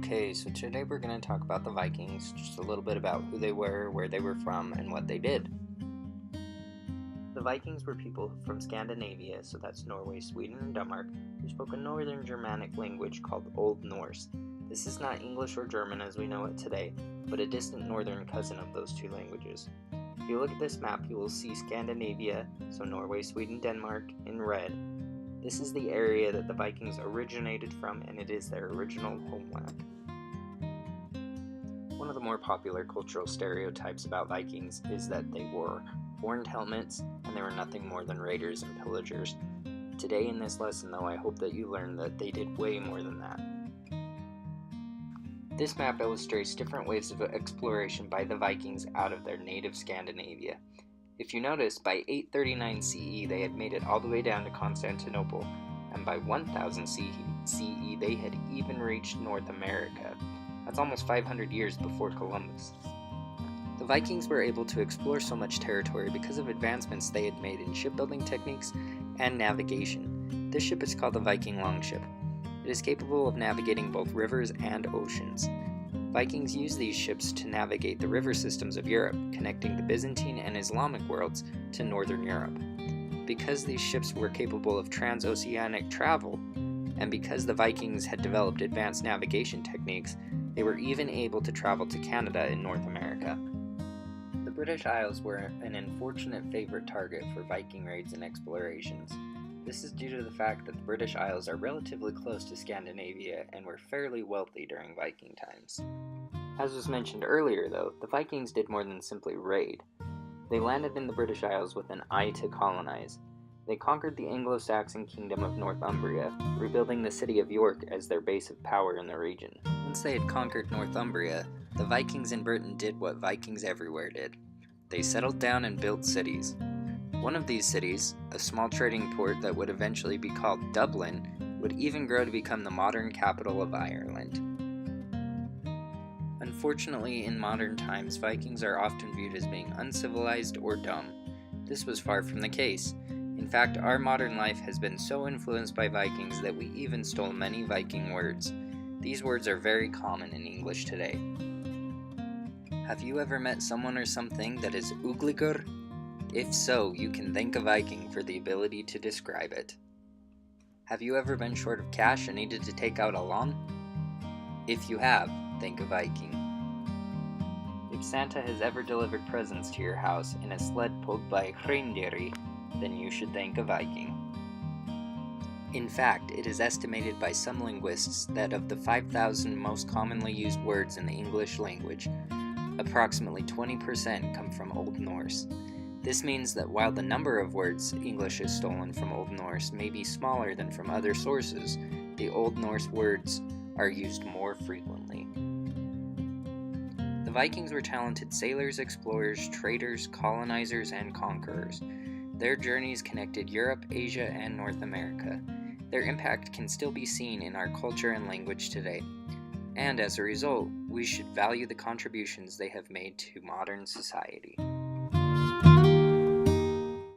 Okay, so today we're going to talk about the Vikings, just a little bit about who they were, where they were from, and what they did. The Vikings were people from Scandinavia, so that's Norway, Sweden, and Denmark, who spoke a northern Germanic language called Old Norse. This is not English or German as we know it today, but a distant northern cousin of those two languages. If you look at this map, you will see Scandinavia, so Norway, Sweden, Denmark, in red. This is the area that the Vikings originated from, and it is their original homeland. One of the more popular cultural stereotypes about Vikings is that they wore horned helmets and they were nothing more than raiders and pillagers. Today in this lesson, though, I hope that you learn that they did way more than that. This map illustrates different waves of exploration by the Vikings out of their native Scandinavia. If you notice, by 839 CE they had made it all the way down to Constantinople, and by 1000 CE they had even reached North America. That's almost 500 years before Columbus. The Vikings were able to explore so much territory because of advancements they had made in shipbuilding techniques and navigation. This ship is called the Viking Longship. It is capable of navigating both rivers and oceans. Vikings used these ships to navigate the river systems of Europe, connecting the Byzantine and Islamic worlds to Northern Europe. Because these ships were capable of transoceanic travel, and because the Vikings had developed advanced navigation techniques, they were even able to travel to Canada in North America. The British Isles were an unfortunate favorite target for Viking raids and explorations. This is due to the fact that the British Isles are relatively close to Scandinavia and were fairly wealthy during Viking times. As was mentioned earlier, though, the Vikings did more than simply raid. They landed in the British Isles with an eye to colonize. They conquered the Anglo-Saxon kingdom of Northumbria, rebuilding the city of York as their base of power in the region. Once they had conquered Northumbria, the Vikings in Britain did what Vikings everywhere did. They settled down and built cities. One of these cities, a small trading port that would eventually be called Dublin, would even grow to become the modern capital of Ireland. Unfortunately, in modern times, Vikings are often viewed as being uncivilized or dumb. This was far from the case. In fact, our modern life has been so influenced by Vikings that we even stole many Viking words. These words are very common in English today. Have you ever met someone or something that is ugligur? If so, you can thank a Viking for the ability to describe it. Have you ever been short of cash and needed to take out a loan? If you have, thank a Viking. If Santa has ever delivered presents to your house in a sled pulled by a reindeer, then you should thank a Viking. In fact, it is estimated by some linguists that of the 5,000 most commonly used words in the English language, approximately 20% come from Old Norse. This means that while the number of words English has stolen from Old Norse may be smaller than from other sources, the Old Norse words are used more frequently. The Vikings were talented sailors, explorers, traders, colonizers, and conquerors. Their journeys connected Europe, Asia, and North America. Their impact can still be seen in our culture and language today. And as a result, we should value the contributions they have made to modern society.